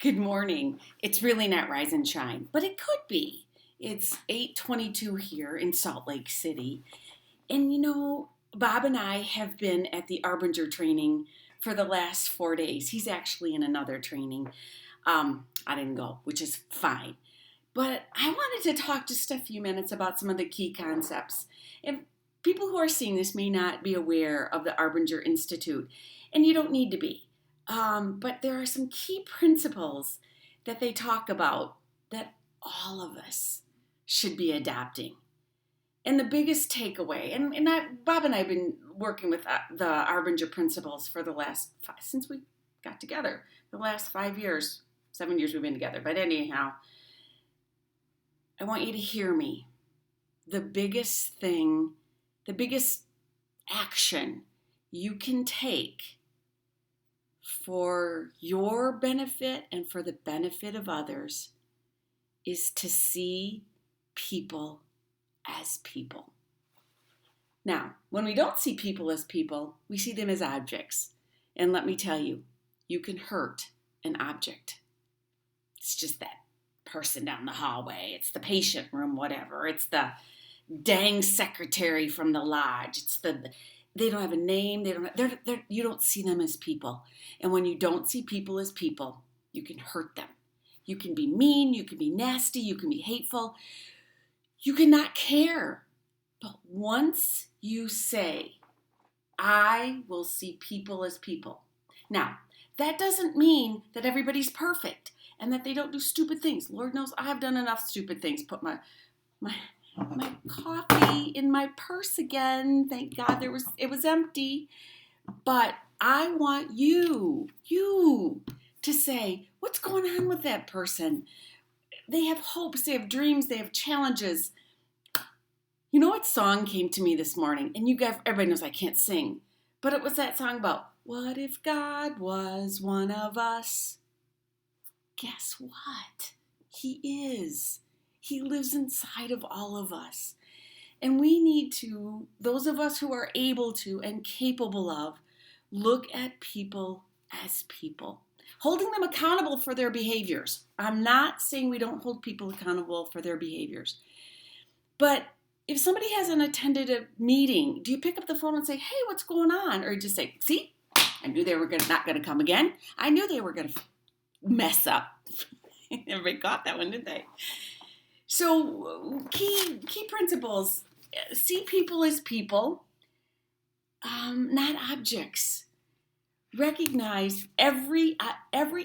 Good morning. It's really not rise and shine, but it could be. It's 8:22 here in Salt Lake City. And Bob and I have been at the Arbinger training for the last 4 days. He's actually in another training. I didn't go, which is fine. But I wanted to talk just a few minutes about some of the key concepts. And people who are seeing this may not be aware of the Arbinger Institute, and you don't need to be. But there are some key principles that they talk about that all of us should be adopting. And the biggest takeaway, Bob and I have been working with the Arbinger principles for the since we got together, the last 5 years, 7 years we've been together. But anyhow, I want you to hear me. The biggest thing, the biggest action you can take for your benefit and for the benefit of others is to see people as people. Now, when we don't see people as people, we see them as objects. And let me tell you, you can hurt an object. It's just that person down the hallway. It's the patient room, whatever. It's the dang secretary from the lodge. They don't have a name. You don't see them as people. And when you don't see people as people, you can hurt them. You can be mean. You can be nasty. You can be hateful. You cannot care. But once you say, I will see people as people. Now, that doesn't mean that everybody's perfect and that they don't do stupid things. Lord knows I've done enough stupid things. Put my coffee in my purse again. Thank God it was empty. But I want you to say, what's going on with that person? They have hopes, they have dreams, they have challenges. You know what song came to me this morning? And everybody knows I can't sing. But it was that song about, what if God was one of us? Guess what? He is. He lives inside of all of us. And we need to, those of us who are able to and capable of, look at people as people. Holding them accountable for their behaviors. I'm not saying we don't hold people accountable for their behaviors. But if somebody hasn't attended a meeting, do you pick up the phone and say, hey, what's going on? Or just say, see, I knew they were not going to come again. I knew they were going to mess up. Everybody got that one, didn't they? So key principles. See people as people, not objects. Recognize every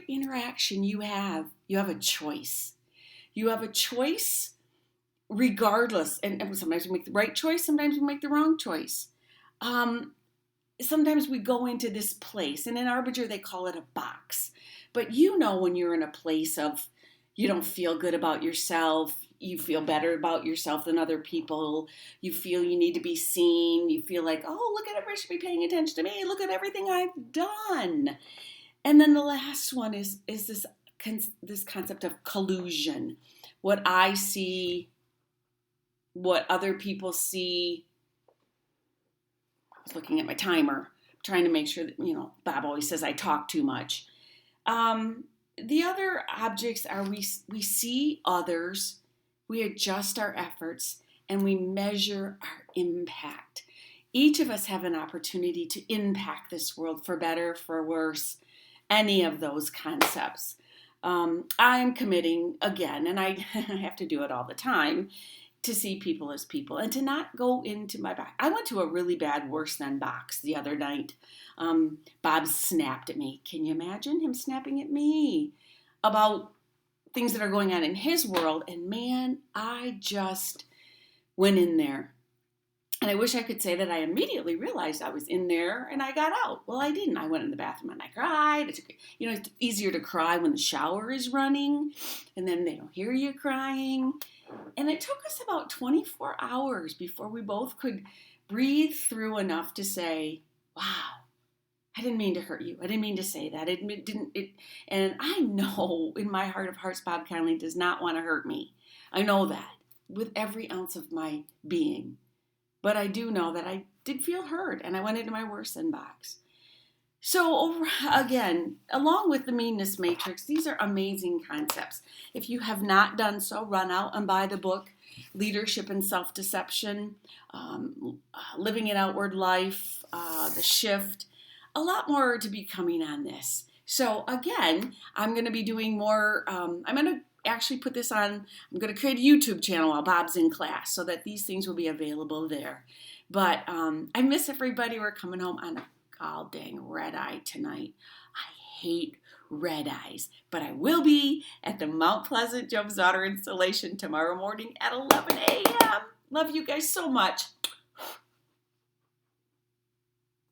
interaction you have a choice. You have a choice regardless. And sometimes we make the right choice, sometimes we make the wrong choice. Sometimes we go into this place, and in Arbinger they call it a box. But when you're in a place of you don't feel good about yourself, you feel better about yourself than other people, you feel you need to be seen, you feel like, oh, look at everybody should be paying attention to me, look at everything I've done. And then the last one is this concept of collusion. What I see, what other people see. I was looking at my timer, trying to make sure that, Bob always says I talk too much. The other objects are we see others, we adjust our efforts, and we measure our impact. Each of us have an opportunity to impact this world for better, for worse, any of those concepts. I'm committing again, and I have to do it all the time, to see people as people and to not go into my box. I went to a really bad worse than box the other night. Bob snapped at me. Can you imagine him snapping at me about things that are going on in his world? And man, I just went in there. And I wish I could say that I immediately realized I was in there and I got out. Well, I didn't. I went in the bathroom and I cried. It's easier to cry when the shower is running and then they don't hear you crying. And it took us about 24 hours before we both could breathe through enough to say, wow, I didn't mean to hurt you. I didn't mean to say that. And I know in my heart of hearts, Bob Conley does not want to hurt me. I know that with every ounce of my being. But I do know that I did feel hurt and I went into my worse than box. So again, along with the meanness matrix, these are amazing concepts. If you have not done so, run out and buy the book, Leadership and Self-Deception, Living an Outward Life, The Shift. A lot more to be coming on this. So again, I'm going to be doing more. I'm going to actually put this on. I'm going to create a YouTube channel while Bob's in class so that these things will be available there. But I miss everybody. We're coming home on a god dang red eye tonight. I hate red eyes, but I will be at the Mount Pleasant Job Daughter installation tomorrow morning at 11 a.m. Love you guys so much.